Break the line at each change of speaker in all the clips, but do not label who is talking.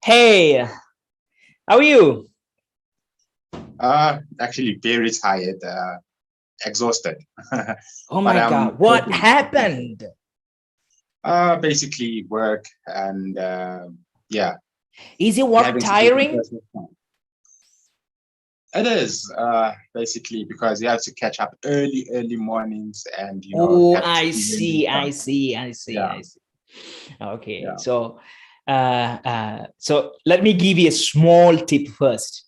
Hey, how are you?
Actually very tired, exhausted.
Oh
But
my
I'm
God, what
coping.
happened?
Basically work and yeah,
Is your
and
work
having to do some
tiring?
personal stuff. It is basically because you have to catch up early mornings and
Oh,
have to
I
do random
see, I
stuff.
see, I see,
Yeah,
I see. Okay,
yeah,
so let me give you a small tip first.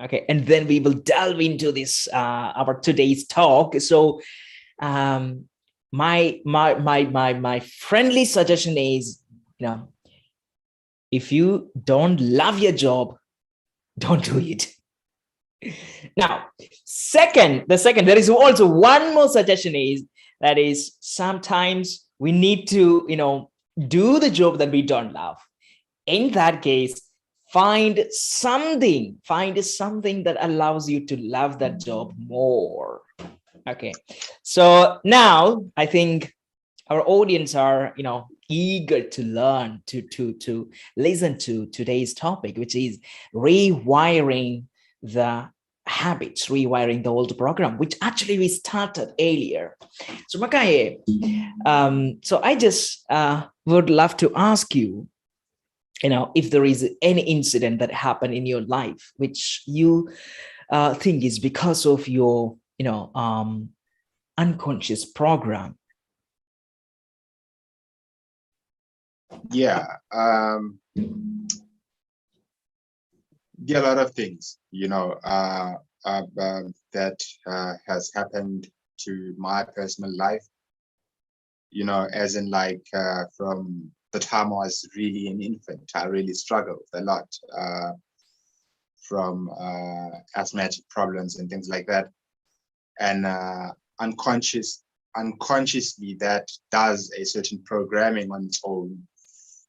Okay, and then we will delve into this our today's talk. So, um, my friendly suggestion is, you know, if you don't love your job, don't do it. Now, there is also one more suggestion is that is sometimes we need to, do the job that we don't love. In that case, find something that allows you to love that job more. Okay. So now I think our audience are, eager to learn to listen to today's topic, which is rewiring the habits, rewiring the old program, which actually we started earlier. So Makaye, so I just would love to ask you, if there is any incident that happened in your life which you think is because of your, unconscious program.
yeah. There are a lot of things, that has happened to my personal life. As in like from the time I was really an infant, I really struggled a lot from asthmatic problems and things like that. And unconsciously, that does a certain programming on its own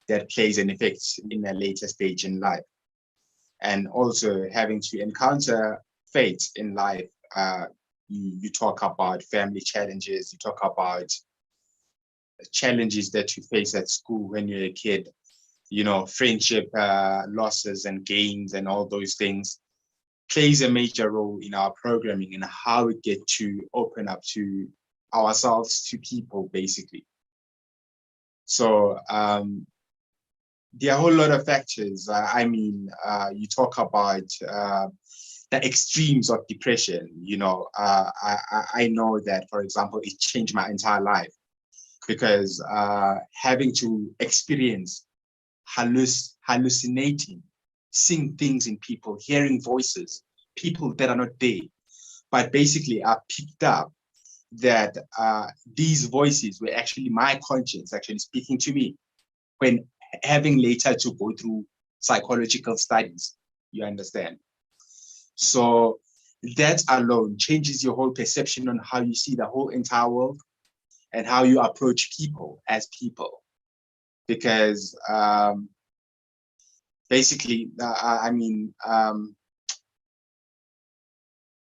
that plays an effect in a later stage in life. And also having to encounter fate in life. You talk about family challenges, you talk about challenges that you face at school when you're a kid, friendship losses and gains and all those things plays a major role in our programming and how we get to open up to ourselves, to people, basically. So there are a whole lot of factors. You talk about the extremes of depression. I know that, for example, it changed my entire life because having to experience hallucinating, seeing things in people, hearing voices, people that are not there. But basically, I picked up that these voices were actually my conscience actually speaking to me when having later to go through psychological studies, you understand? So that alone changes your whole perception on how you see the whole entire world and how you approach people as people. Because basically,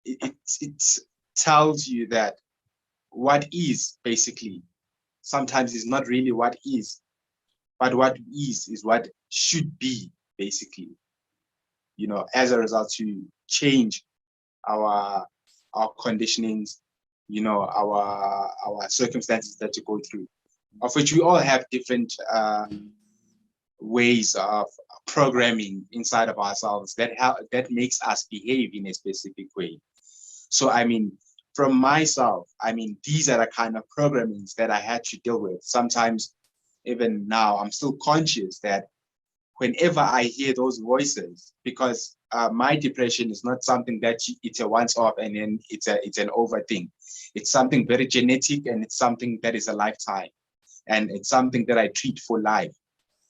it tells you that what is basically sometimes is not really what is, but what is what should be, basically. As a result, to change our our conditionings, our circumstances that you go through, of which we all have different ways of programming inside of ourselves that makes us behave in a specific way. So from myself, these are the kind of programmings that I had to deal with. Sometimes even now I'm still conscious that whenever I hear those voices, because my depression is not something that it's a once off and then it's an over thing. It's something very genetic and it's something that is a lifetime, and it's something that I treat for life.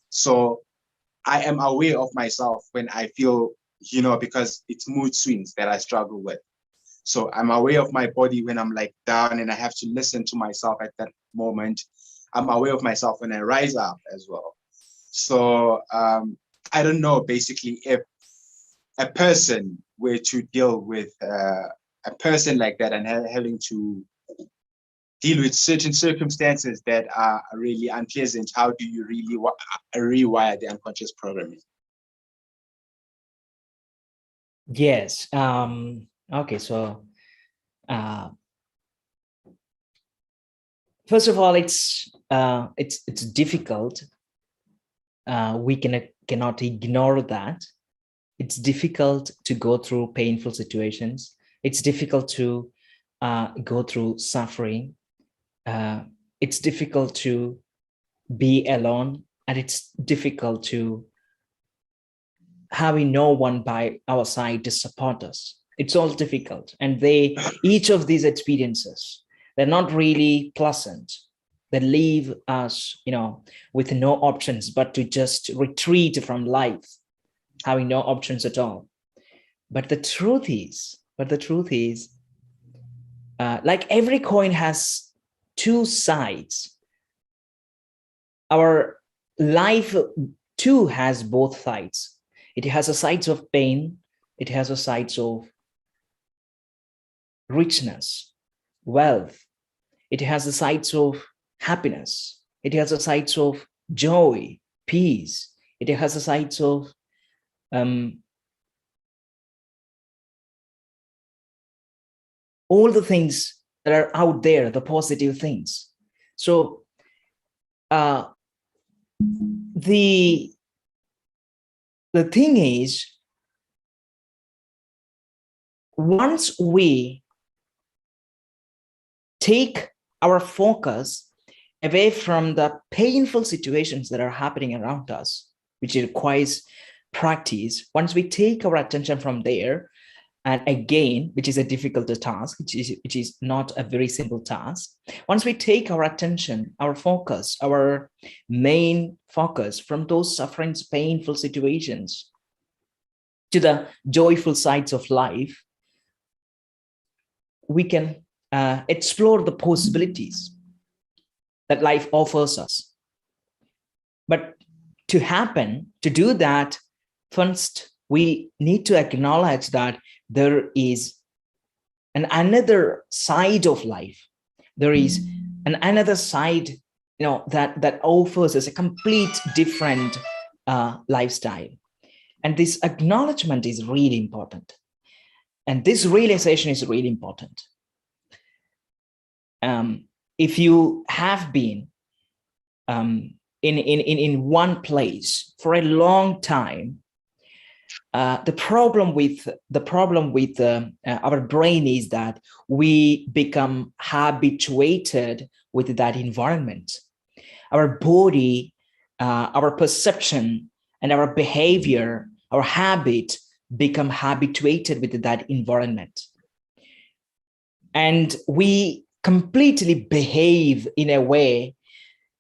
So I am aware of myself when I feel, because it's mood swings that I struggle with. So I'm aware of my body when I'm like down and I have to listen to myself at that moment. I'm aware of myself when I rise up as well. So I don't know, basically, if a person were to deal with a person like that and having to deal with certain circumstances that are really unpleasant, how do you really rewire the unconscious programming?
Yes. Okay. So, uh, first of all, it's difficult. We cannot ignore that. It's difficult to go through painful situations. It's difficult to go through suffering. It's difficult to be alone, and it's difficult to having no one by our side to support us. It's all difficult, and each of these experiences, they're not really pleasant. They leave us, with no options but to just retreat from life, having no options at all. But the truth is, like every coin has two sides. Our life too has both sides. It has a sides of pain. It has a sides of richness, wealth. It has the sides of happiness. It has the sides of joy, peace. It has the sides of all the things that are out there, the positive things. So uh, the thing is, once we take our focus away from the painful situations that are happening around us, which requires practice, once we take our attention from there, and again, which is a difficult task, which is not a very simple task. Once we take our attention, our focus, our main focus from those sufferings, painful situations to the joyful sides of life, we can explore the possibilities that life offers us. But to do that, first, we need to acknowledge that there is another side of life. There is another side, that offers us a complete different lifestyle. And this acknowledgement is really important. And this realization is really important. If you have been in one place for a long time, the problem with our brain is that we become habituated with that environment. Our body, our perception, and our behavior, our habit become habituated with that environment, and we completely behave in a way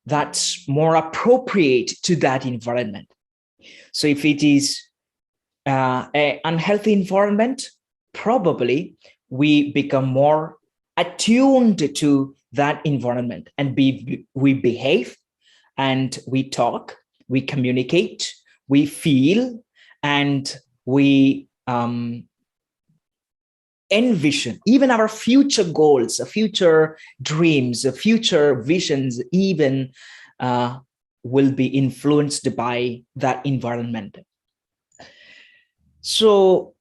that's more appropriate to that environment. So if it is an unhealthy environment, probably we become more attuned to that environment, and we behave, and we talk, we communicate, we feel, and we envision even our future goals, future dreams, future visions, even will be influenced by that environment. So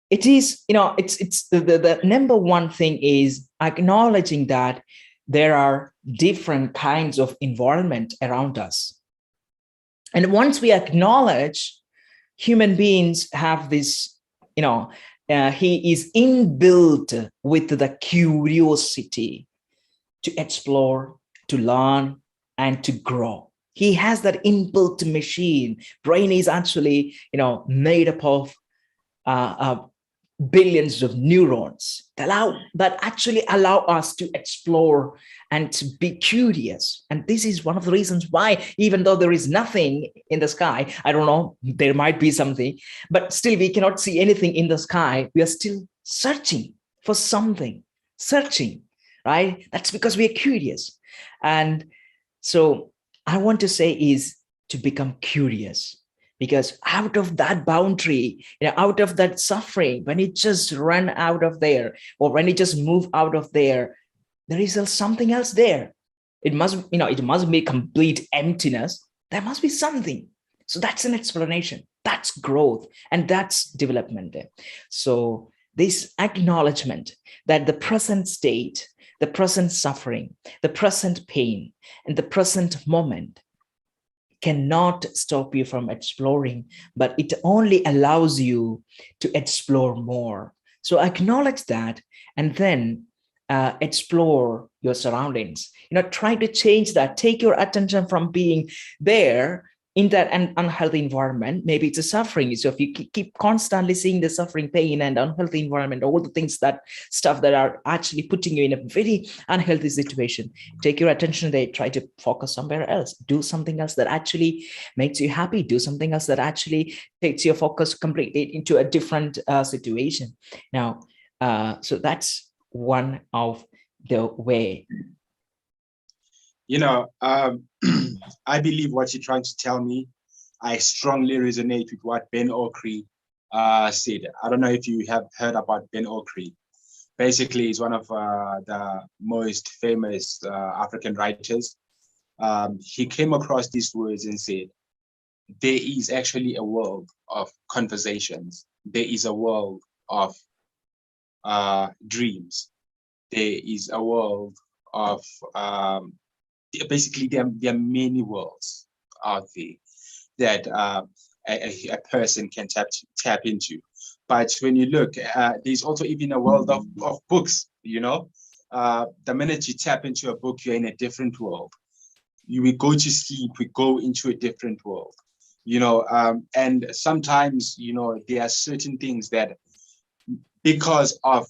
it is, it's the number one thing is acknowledging that there are different kinds of environment around us. And once we acknowledge, human beings have this, he is inbuilt with the curiosity to explore, to learn, and to grow. He has that inbuilt machine. Brain is actually, made up of billions of neurons that actually allow us to explore and to be curious. And this is one of the reasons why, even though there is nothing in the sky, I don't know, there might be something, but still we cannot see anything in the sky. We are still searching for something, right? That's because we are curious. And so I want to say is to become curious, because out of that boundary, out of that suffering, when it just run out of there, or when it just move out of there, there is something else there. It must be complete emptiness. There must be something So that's an explanation. That's growth, and that's development. So this acknowledgement that the present state, the present suffering, the present pain, and the present moment cannot stop you from exploring, but it only allows you to explore more. So acknowledge that, and then explore your surroundings. Try to change that. Take your attention from being there in that unhealthy environment. Maybe it's a suffering. So if you keep constantly seeing the suffering, pain, and unhealthy environment, all the things, that stuff that are actually putting you in a very unhealthy situation, take your attention there. Try to focus somewhere else. Do something else that actually makes you happy. Do something else that actually takes your focus completely into a different situation. Now, so that's one of the way.
I believe what you're trying to tell me, I strongly resonate with what Ben Okri said. I don't know if you have heard about Ben Okri. Basically, he's one of the most famous African writers. He came across these words and said, there is actually a world of conversations. There is a world of dreams. There is a world of basically there are many worlds out there that a person can tap into. But when you look, there's also even a world of books. The minute you tap into a book, you're in a different world. We go to sleep, we go into a different world. And sometimes there are certain things that, because of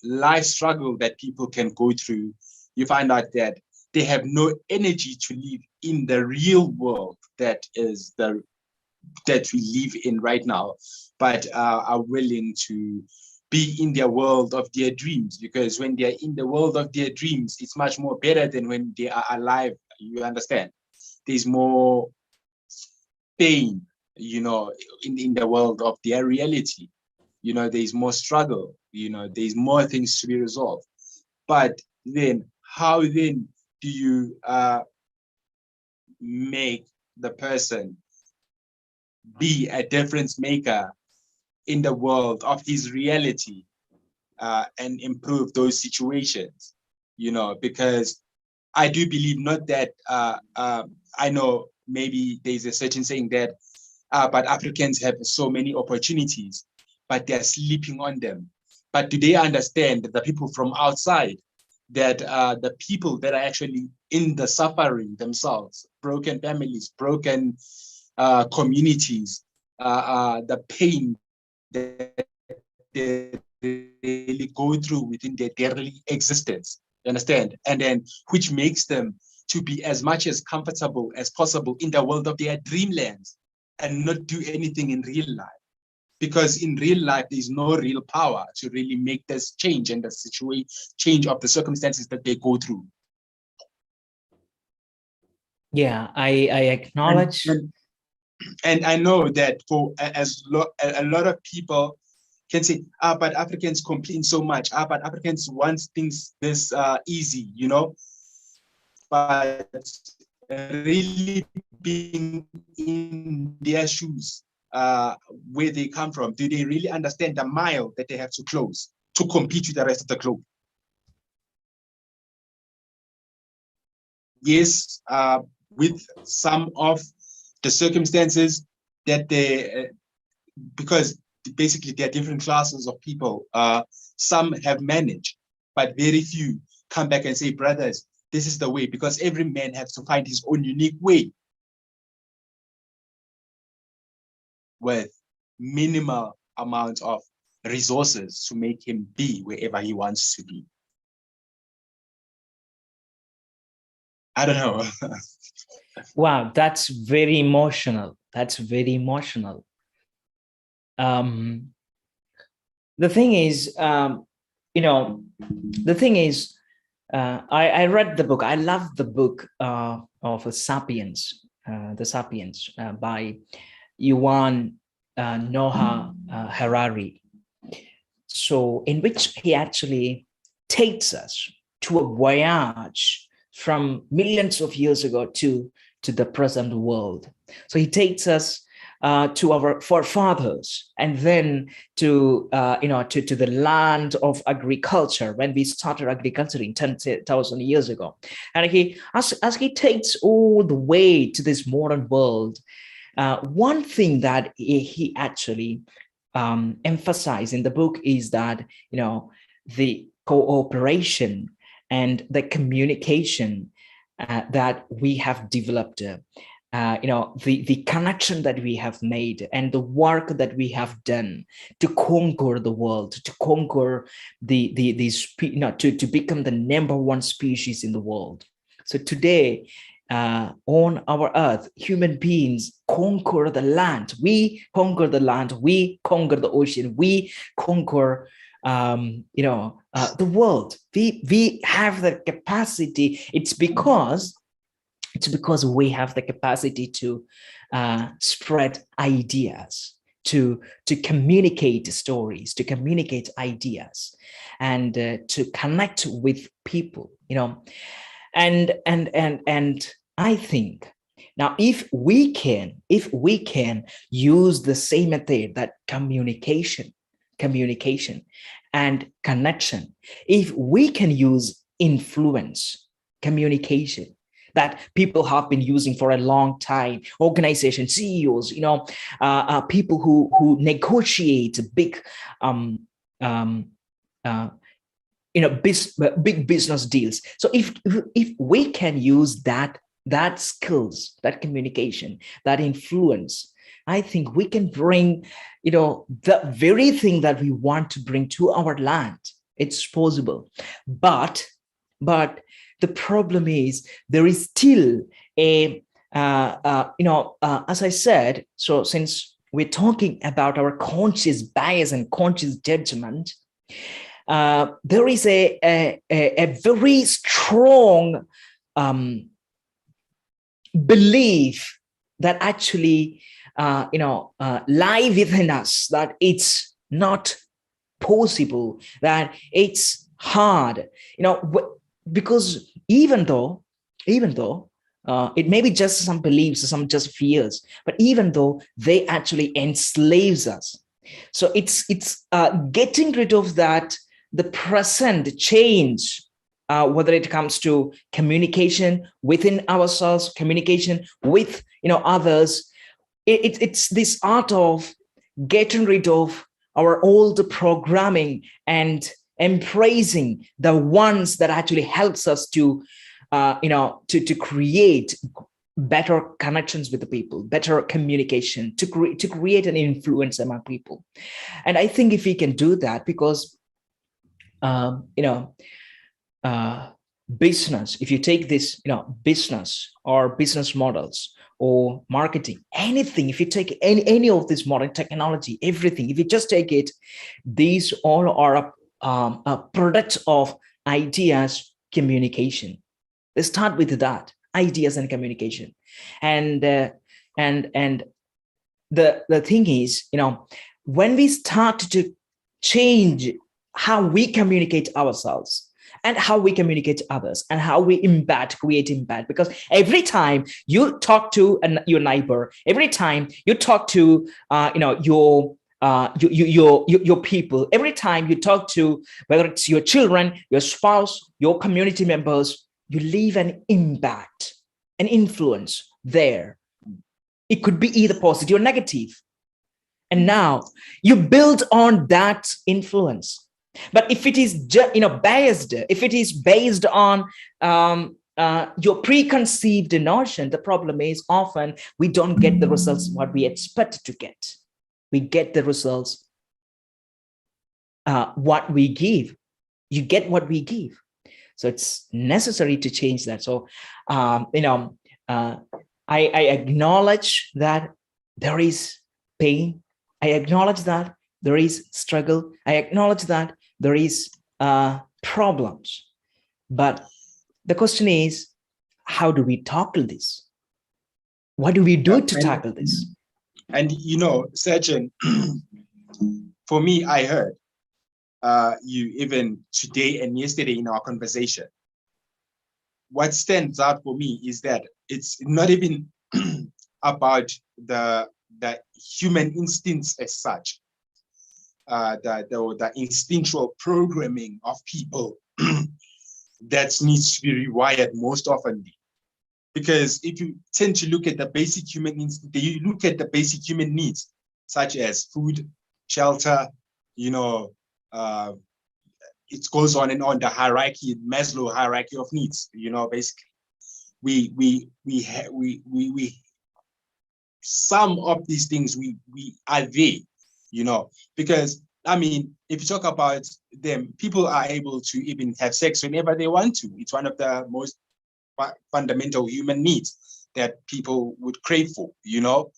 life struggle that people can go through, you find out that they have no energy to live in the real world that we live in right now, but are willing to be in their world of their dreams, because when they're in the world of their dreams, it's much more better than when they are alive. You understand? There's more pain, in the world of their reality. There's more struggle, there's more things to be resolved. But then, how then do you make the person be a difference maker in the world of his reality and improve those situations? Because I do believe, not that I know maybe there's a certain saying that but Africans have so many opportunities, but they're sleeping on them. But do they understand that the people from outside, that the people that are actually in the suffering themselves, broken families, broken communities, the pain that they really go through within their daily existence, you understand? And then which makes them to be as much as comfortable as possible in the world of their dreamlands and not do anything in real life. Because in real life, there's no real power to really make this change and the situation change of the circumstances that they go through.
Yeah, I acknowledge.
And I know that for a lot of people can say, but Africans complain so much. But Africans want things this easy, But really being in their shoes, where they come from, do they really understand the mile that they have to close to compete with the rest of the globe? Yes, with some of the circumstances that they, because basically there are different classes of people. Some have managed, but very few come back and say, brothers, this is the way, because every man has to find his own unique way with minimal amount of resources to make him be wherever he wants to be. I don't know.
Wow, that's very emotional. That's very emotional. The thing is, I read the book. I love the book of Sapiens, The Sapiens by Yuval Noah Harari. So in which he actually takes us to a voyage from millions of years ago to to the present world. So he takes us to our forefathers, and then to to the land of agriculture when we started agriculture in 10,000 years ago. And he, as he takes all the way to this modern world, one thing that he actually emphasized in the book is that the cooperation and the communication that we have developed, the connection that we have made, and the work that we have done to conquer the world, to conquer to become the #1 species in the world. So today, on our earth, human beings conquer the land. We conquer the land. We conquer the ocean. We conquer the world. We have the capacity. It's because we have the capacity to spread ideas, to communicate stories, to communicate ideas, and to connect with people. And I think now, if we can use the same method, that communication and connection, if we can use influence, communication, that people have been using for a long time, organizations, CEOs, people who negotiate big big business deals. So if we can use that skills, that communication, that influence, I think we can bring the very thing that we want to bring to our land. It's possible, but the problem is there is still a as I said, so since we're talking about our conscious bias and conscious judgment, there is a very strong belief that actually lie within us, that it's not possible, that it's hard, because even though it may be just some beliefs, some just fears, but even though they actually enslaves us. So it's getting rid of that, the present change, whether it comes to communication within ourselves, communication with others. It's this art of getting rid of our old programming and embracing the ones that actually helps us to to create better connections with the people, better communication, to create an influence among people. And I think if we can do that, because business, if you take this business or business models or marketing, anything, if you take any of this modern technology, everything, if you just take it, these all are a product of ideas, communication. Let's start with that, ideas and communication. And the thing is, when we start to change how we communicate ourselves and how we communicate others and how we create impact, because every time you talk to your neighbor, every time you talk to your people, every time you talk to, whether it's your children, your spouse, your community members, you leave an impact, an influence there. It could be either positive or negative. And now you build on that influence. But if it is biased, if it is based on your preconceived notion, the problem is often we don't get the results what we expect to get. We get the results what we give. You get what we give. So it's necessary to change that. So I acknowledge that there is pain. I acknowledge that there is struggle. I acknowledge that there is problems. But the question is, how do we tackle this? What do we do to tackle this?
And Surgeon, for me, I heard you even today and yesterday in our conversation, what stands out for me is that it's not even about the human instincts as such, the instinctual programming of people that needs to be rewired most often. Because if you tend to look at the basic human instinct, you look at the basic human needs, such as food, shelter, you know, it goes on and on, the hierarchy, Maslow hierarchy of needs, you know, basically. We some of these things we are there, you know, because I mean, if you talk about them, people are able to even have sex whenever they want to. It's one of the most fundamental human needs that people would crave for, you know.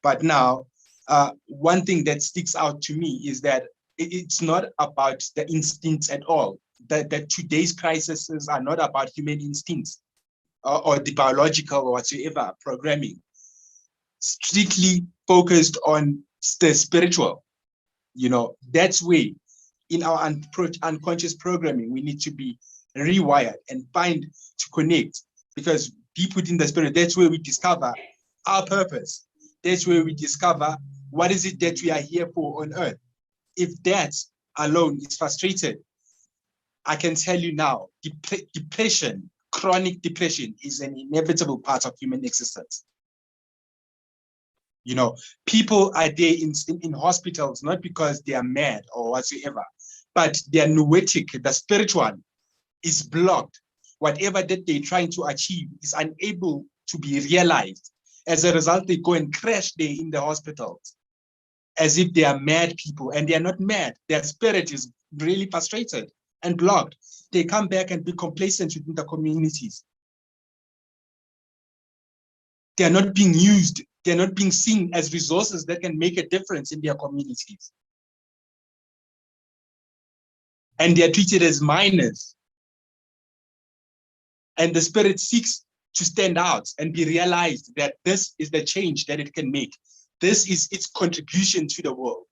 But now, one thing that sticks out to me is that it's not about the instincts at all. That today's crises are not about human instincts or the biological or whatsoever programming. Strictly focused on the spiritual, you know. That's where in our unconscious programming we need to be rewired and find to connect, because deep within the spirit, that's where we discover our purpose. That's where we discover what is it that we are here for on earth. If that alone is frustrated, I can tell you now, depression, chronic depression is an inevitable part of human existence. You know, people are there in hospitals, not because they are mad or whatsoever, but they are neurotic. The spiritual is blocked. Whatever that they're trying to achieve is unable to be realized. As a result, they go and crash there in the hospitals as if they are mad people, and they are not mad. Their spirit is really frustrated and blocked. They come back and be complacent within the communities. They are not being used. They're not being seen as resources that can make a difference in their communities. And they are treated as minors. And the spirit seeks to stand out and be realized that this is the change that it can make. This is its contribution to the world.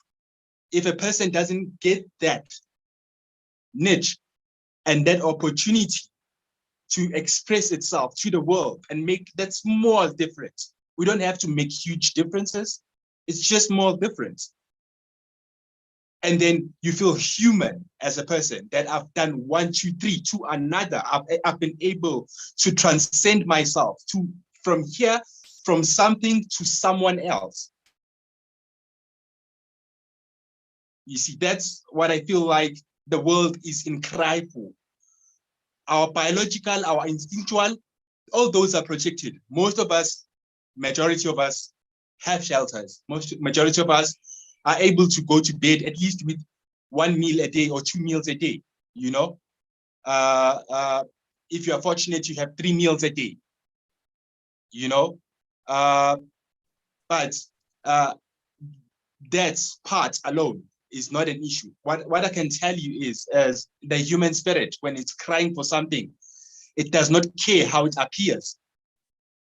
If a person doesn't get that niche and that opportunity to express itself to the world and make that small difference, we don't have to make huge differences. It's just small difference. And then you feel human as a person, that I've done 1, 2, 3 to another. I've been able to transcend myself to from something to someone else. You see, that's what I feel like the world is in cry for. Our biological, our instinctual, all those are projected. Most of us, majority of us, have shelters. Majority of us are able to go to bed at least with 1 meal a day or 2 meals a day, you know. If you are fortunate, you have 3 meals a day, you know. But that part alone is not an issue. What I can tell you is, as the human spirit, when it's crying for something, it does not care how it appears,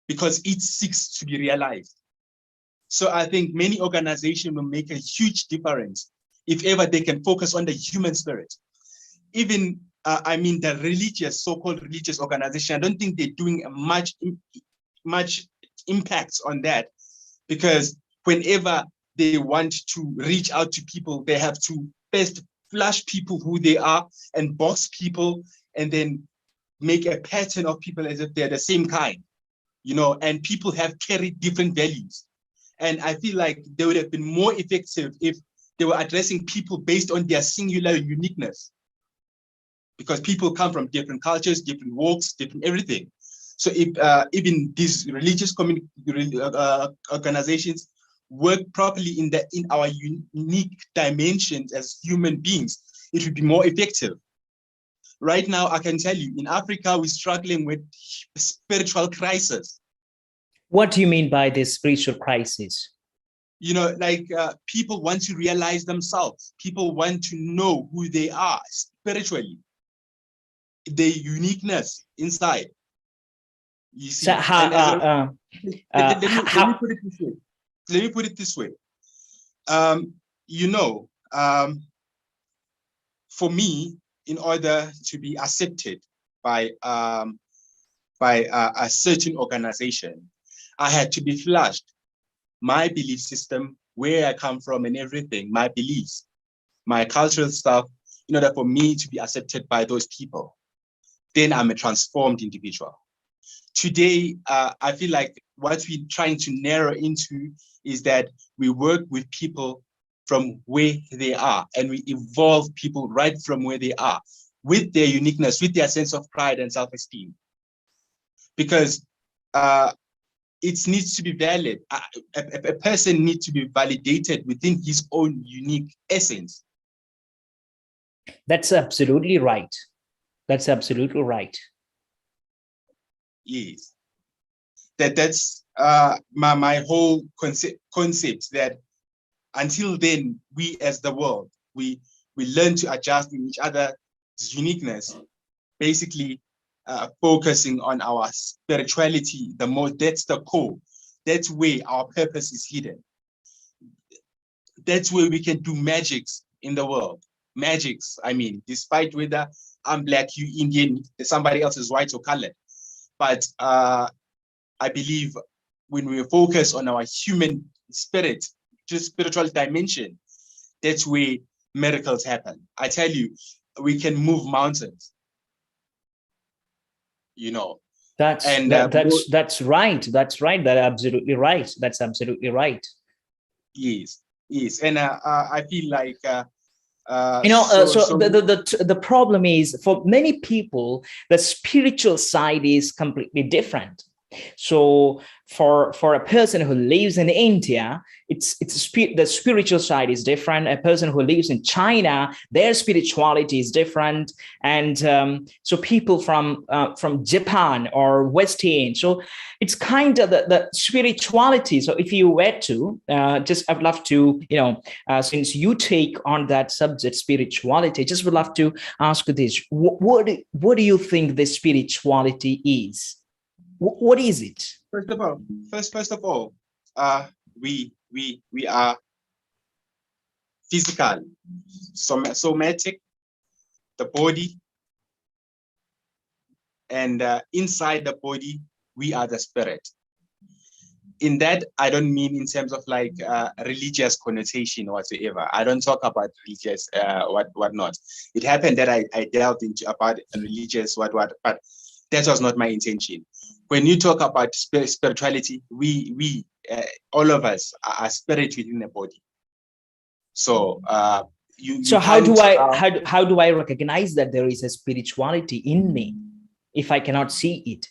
because it seeks to be realized. So I think many organizations will make a huge difference if ever they can focus on the human spirit. Even, I mean, the religious, so-called religious organization, I don't think they're doing much impact on that, because whenever they want to reach out to people, they have to first flash people who they are and box people, and then make a pattern of people as if they're the same kind, you know, and people have carried different values. And I feel like they would have been more effective if they were addressing people based on their singular uniqueness, because people come from different cultures, different walks, different everything. So if even these religious organizations work properly in our unique dimensions as human beings, it would be more effective. Right now, I can tell you, in Africa, we're struggling with spiritual crisis.
What do you mean by this spiritual crisis?
You know, like people want to realize themselves. People want to know who they are spiritually, their uniqueness inside. You see,
So how,
and as let me put it this way. Let me put it this way. You know, for me, in order to be accepted by by a certain organization, I had to be flushed. My belief system, where I come from and everything, my beliefs, my cultural stuff, in order for me to be accepted by those people. Then I'm a transformed individual. Today, I feel like what we're trying to narrow into is that we work with people from where they are, and we evolve people right from where they are, with their uniqueness, with their sense of pride and self-esteem. Because it needs to be valid. A person needs to be validated within his own unique essence.
That's absolutely right. That's absolutely right.
Yes. That's my whole concept that until then, we as the world, we learn to adjust in each other's uniqueness, basically focusing on our spirituality the most. That's the core. That's where our purpose is hidden. That's where we can do magics in the world. Magics, I mean, despite whether I'm Black, you Indian, somebody else is white or colored. But I believe when we focus on our human spirit, just spiritual dimension, that's where miracles happen. I tell you, we can move mountains, you know.
That's
And
that's right. That's right. That's absolutely right. That's absolutely right.
yes, yes. And I feel like
so the problem is, for many people, the spiritual side is completely different. So for a person who lives in India, the spiritual side is different. A person who lives in China, their spirituality is different. And so people from Japan or West Indian, so it's kind of the spirituality. So if you were to I'd love to, since you take on that subject, spirituality, just would love to ask you this: what do you think the spirituality is? What is it?
First of all, we are physical, somatic, the body, and inside the body, we are the spirit. In that, I don't mean in terms of like religious connotation whatsoever. I don't talk about religious whatnot. It happened that I delved into about religious what, but that was not my intention. When you talk about spirituality, we all of us are spirit within the body. So
so how do I recognize that there is a spirituality in me if I cannot see it?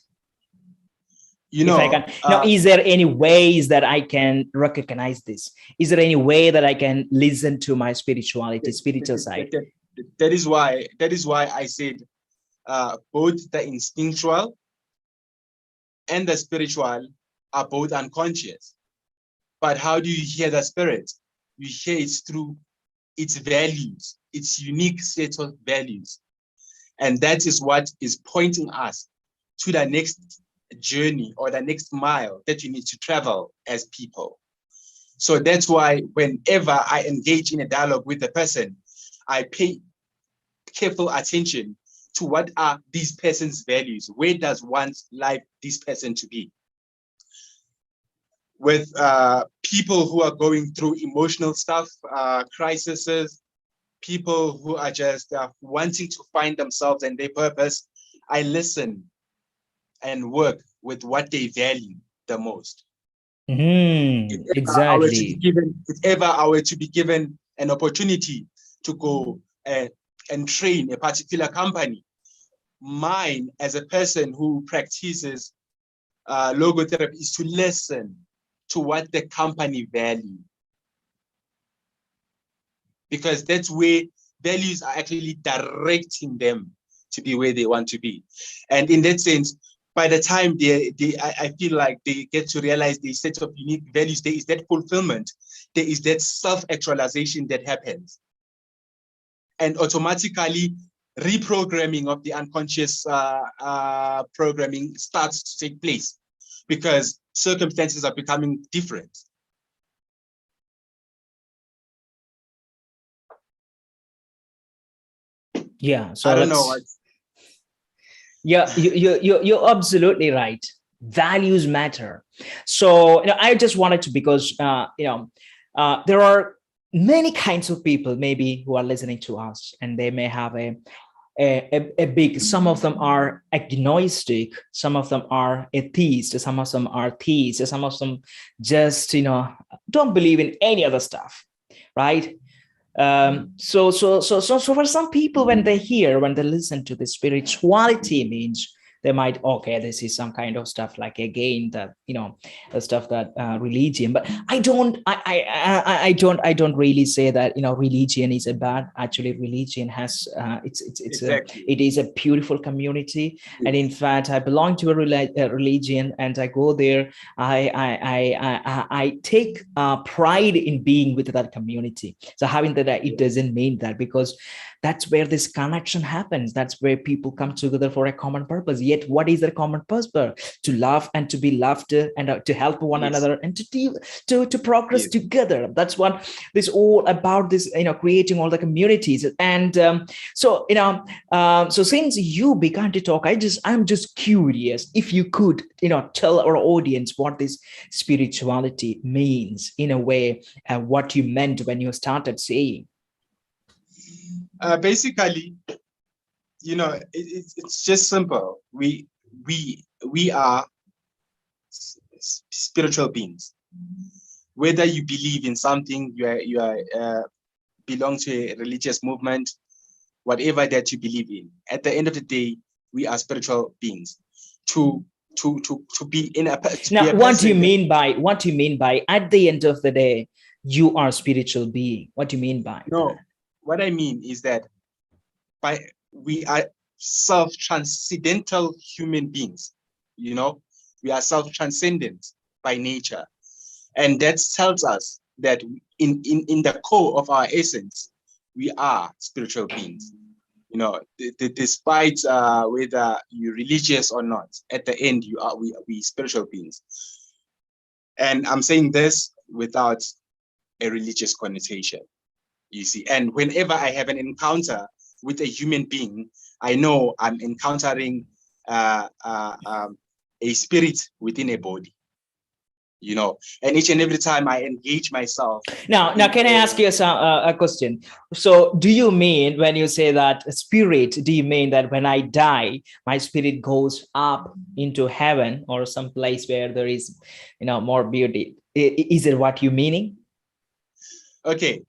Is there any ways that I can recognize this? Is there any way that I can listen to my spirituality, spiritual side?
That is why I said both the instinctual and the spiritual are both unconscious. But how do you hear the spirit? You hear it through its values, its unique set of values. And that is what is pointing us to the next journey or the next mile that you need to travel as people. So that's why whenever I engage in a dialogue with a person, I pay careful attention to what are these person's values. Where does one's life this person to be? With people who are going through emotional stuff, crises, people who are just wanting to find themselves and their purpose, I listen and work with what they value the most.
Exactly.
If ever I were to be given an opportunity to go and train a particular company, mine as a person who practices logotherapy is to listen to what the company value. Because that's where values are actually directing them to be where they want to be. And in that sense, by the time I feel like they get to realize the set of unique values, there is that fulfillment, there is that self-actualization that happens. And automatically, reprogramming of the unconscious programming starts to take place because circumstances are becoming different.
Yeah, so
I don't know.
Yeah, you're absolutely right. Values matter. So, I just wanted to, because, there are many kinds of people maybe who are listening to us, and they may have a big, some of them are agnostic, some of them are atheist, some of them are theists, some of them just, don't believe in any other stuff, right? So for some people, when they hear, when they listen to the spirituality means, they might, okay, this is some kind of stuff, like, again, that, the stuff that, religion. But I don't really say that, religion is a bad. Actually, religion has,
Exactly.
it is a beautiful community. And in
Yes.
fact, I belong to a religion, and I go there. I take, pride in being with that community. So having that, it
Yes.
doesn't mean that, because that's where this connection happens. That's where people come together for a common purpose. Yet, what is their common purpose? To love and to be loved, and, to help one
Yes.
another, and to deal, to progress
Yes.
together. That's what this all about. This, creating all the communities. And, so since you began to talk, I'm just curious if you could, tell our audience what this spirituality means, in a way, what you meant when you started saying.
Basically, it's just simple. We are spiritual beings. Whether you believe in something, you are belong to a religious movement, whatever that you believe in. At the end of the day, we are spiritual beings. To to be in a to be
Now,
a person that
what do you mean by, at the end of the day, you are a spiritual being? What do you mean by that?
no, what I mean is that by we are self-transcendental human beings. You know, we are self-transcendent by nature. And that tells us that in the core of our essence, we are spiritual beings. Despite whether you're religious or not, at the end, we spiritual beings. And I'm saying this without a religious connotation, you see. And whenever I have an encounter with a human being, I know I'm encountering a spirit within a body. And each and every time I engage myself
Now,
in
can I ask you a question? So, do you mean, when you say that spirit, do you mean that when I die, my spirit goes up into heaven, or some place where there is, more beauty? Is it what you meaning?
okay,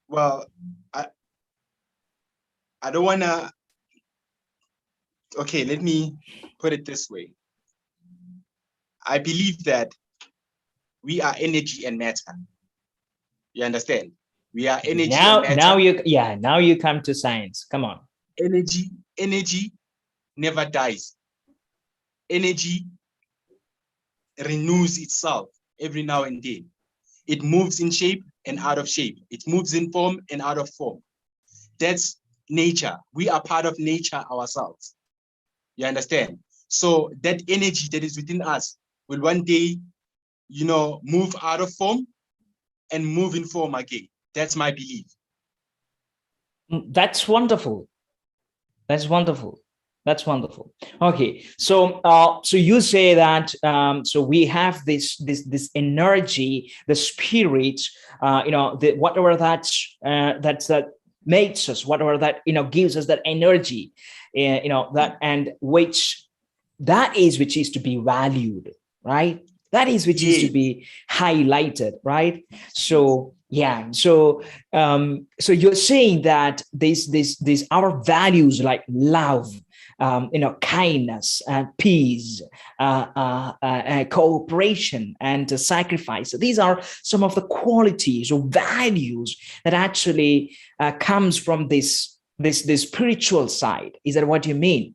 well, I I don't wanna. Okay, let me put it this way. I believe that we are energy and matter. You understand? We are energy and
Now
matter.
you come to science. Come on.
Energy never dies. Energy renews itself every now and then. It moves in shape and out of shape. It moves in form and out of form. That's nature. We are part of nature ourselves. You understand? So that energy that is within us will one day, move out of form and move in form again. That's my belief.
That's wonderful. That's wonderful. That's wonderful. Okay, so, so you say that, so we have this energy, the spirit, whatever that makes us, whatever that, gives us that energy, that, and which is to be valued, right? That is which is to
Yes,
be highlighted, right? So, yeah, so you're saying that this our values, like love, kindness, peace, cooperation, and sacrifice. These are some of the qualities or values that actually, comes from this spiritual side. Is that what you mean?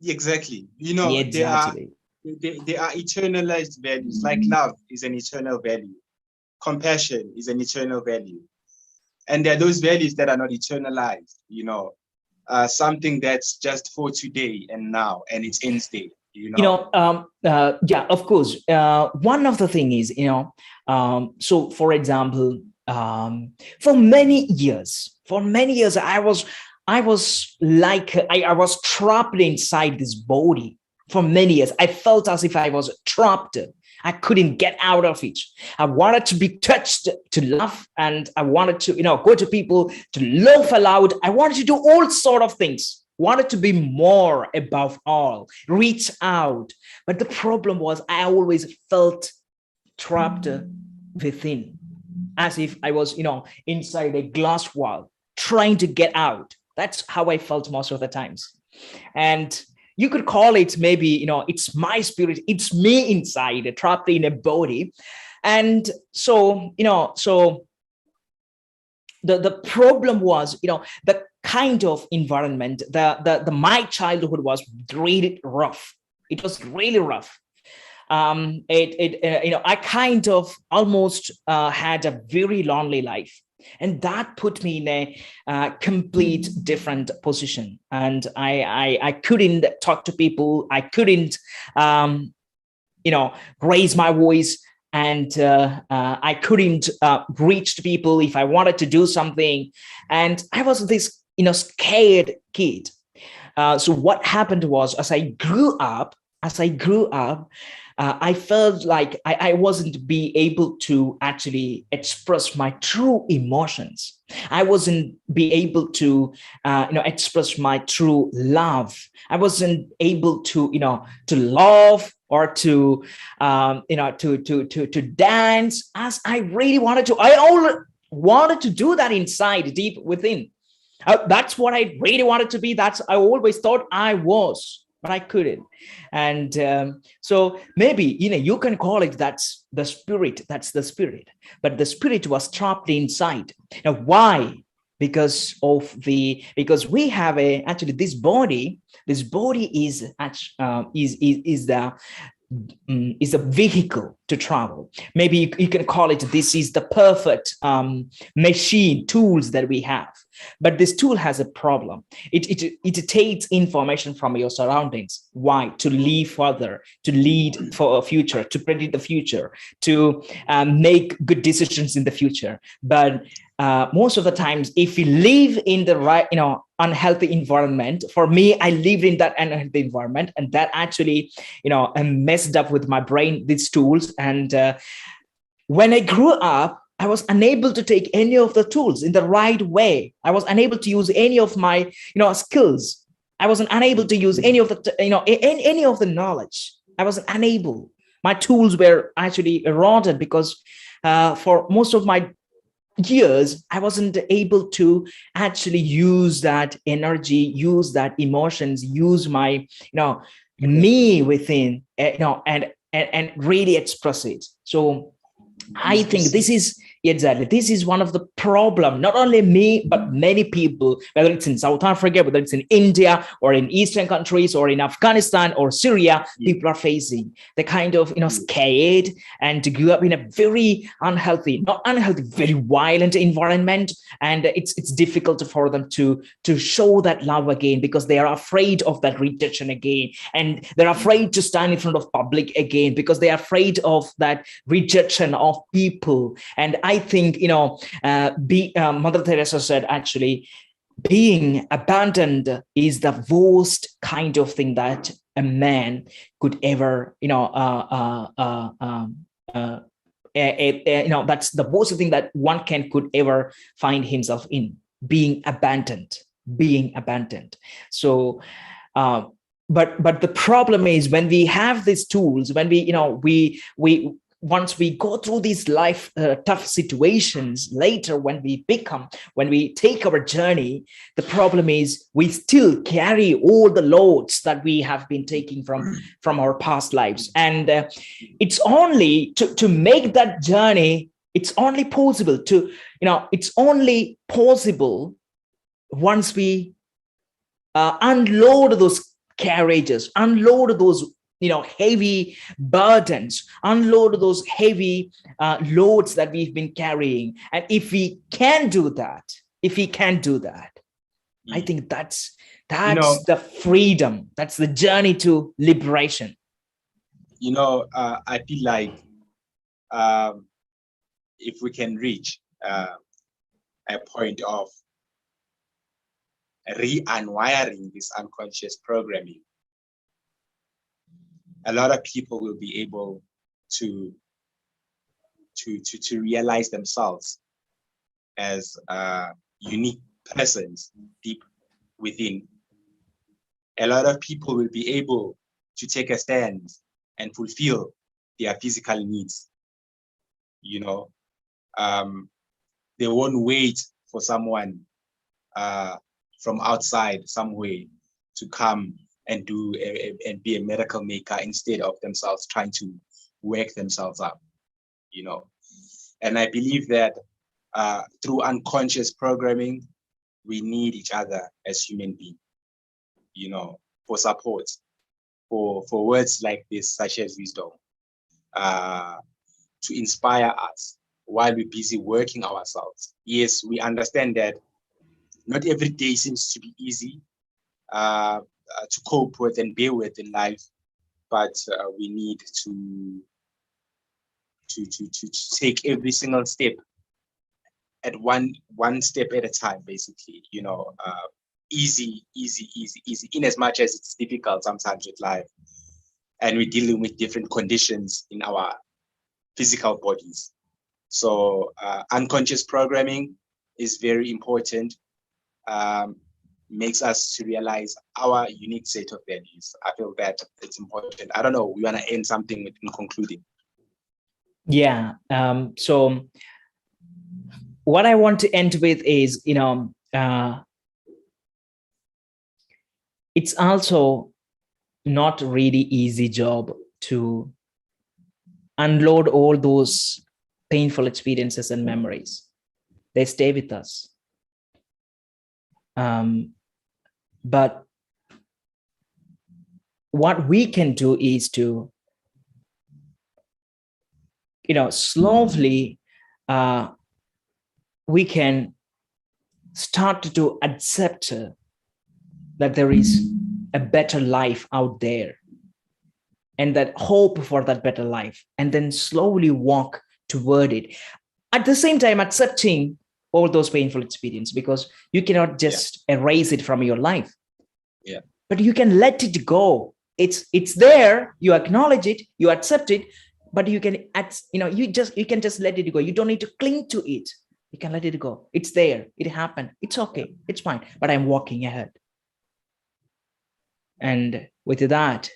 exactly.
Yeah,
There are
exactly.
there are eternalized values. Like love is an eternal value. Compassion is an eternal value. And there are those values that are not eternalized, something that's just for today and now, and it ends there.
Yeah, of course. One of the thing is, so, for example, for many years, I was like, I was trapped inside this body for many years. I felt as if I was trapped. I couldn't get out of it. I wanted to be touched, to laugh, and I wanted to, go to people, to laugh aloud. I wanted to do all sort of things. Wanted to be more above all, reach out. But the problem was I always felt trapped within, as if I was, inside a glass wall, trying to get out. That's how I felt most of the times. And you could call it maybe, it's my spirit, it's me inside, trapped in a body. And so, so the problem was, the kind of environment, the my childhood was really rough. It was really rough. I kind of almost had a very lonely life, and that put me in a complete different position. And I couldn't talk to people. I couldn't, raise my voice, and I couldn't reach to people if I wanted to do something. And I was this, scared kid. So what happened was, as I grew up, I felt like I wasn't be able to actually express my true emotions. I wasn't be able to, express my true love. I wasn't able to, to love, or to, to dance as I really wanted to. I all wanted to do that inside, deep within. That's what I really wanted to be. That's I always thought I was, but I couldn't. And so maybe, you can call it that's the spirit. That's the spirit. But the spirit was trapped inside. Now, why? Because we have actually this body. This body is is a vehicle to travel. Maybe you can call it, this is the perfect machine, tools that we have. But this tool has a problem. It takes information from your surroundings. Why? To live further, to lead for a future, to predict the future, to make good decisions in the future. But most of the times, if we live in the right, unhealthy environment, for me, I lived in that unhealthy environment, and that actually, messed up with my brain, these tools. And when I grew up, I was unable to take any of the tools in the right way. I was unable to use any of my, skills. I wasn't unable to use any of the, any of the knowledge. I was unable. My tools were actually eroded because for most of my years, I wasn't able to actually use that energy, use that emotions, use my, me within, and really express it. So I think this is exactly, this is one of the problem, not only me, but many people, whether it's in South Africa, whether it's in India, or in Eastern countries, or in Afghanistan or Syria, people are facing the kind of, scared, and to grow up in a very unhealthy, not unhealthy, very violent environment. And it's difficult for them to show that love again, because they are afraid of that rejection again. And they're afraid to stand in front of public again, because they are afraid of that rejection of people. And I think, Mother Teresa said, actually, being abandoned is the worst kind of thing that a man could ever, that's the worst thing that one could ever find himself in, being abandoned. So, but the problem is, when we have these tools, when we once we go through these life tough situations, later when we take our journey, the problem is we still carry all the loads that we have been taking from our past lives. And it's only to make that journey, it's only possible once we unload those carriages, unload those heavy burdens, unload those heavy loads that we've been carrying. And if we can do that, I think that's the freedom, that's the journey to liberation.
I feel like if we can reach a point of unwiring this unconscious programming, a lot of people will be able to realize themselves as unique persons deep within. A lot of people will be able to take a stand and fulfill their physical needs. You know, they won't wait for someone from outside some way to come and do and be a miracle maker instead of themselves trying to work themselves up. You know, and I believe that through unconscious programming, we need each other as human beings, you know, for support, for words like this, such as wisdom, to inspire us while we're busy working ourselves. Yes, we understand that not every day seems to be easy to cope with and bear with in life, but we need to take every single step at one step at a time, basically, you know, easy, in as much as it's difficult sometimes with life. And we're dealing with different conditions in our physical bodies. So unconscious programming is very important, makes us to realize our unique set of values. I feel that it's important. I don't know, we want to end something in concluding.
Yeah. So what I want to end with is, you know, it's also not really easy job to unload all those painful experiences and memories. They stay with us. But what we can do is to, you know, slowly we can start to accept that there is a better life out there and that hope for that better life, and then slowly walk toward it. At the same time, accepting all those painful experiences, because you cannot just erase it from your life.
Yeah.
But you can let it go. It's there. You acknowledge it. You accept it. But you can, you know, you can just let it go. You don't need to cling to it. You can let it go. It's there. It happened. It's okay. It's fine. But I'm walking ahead. And with that,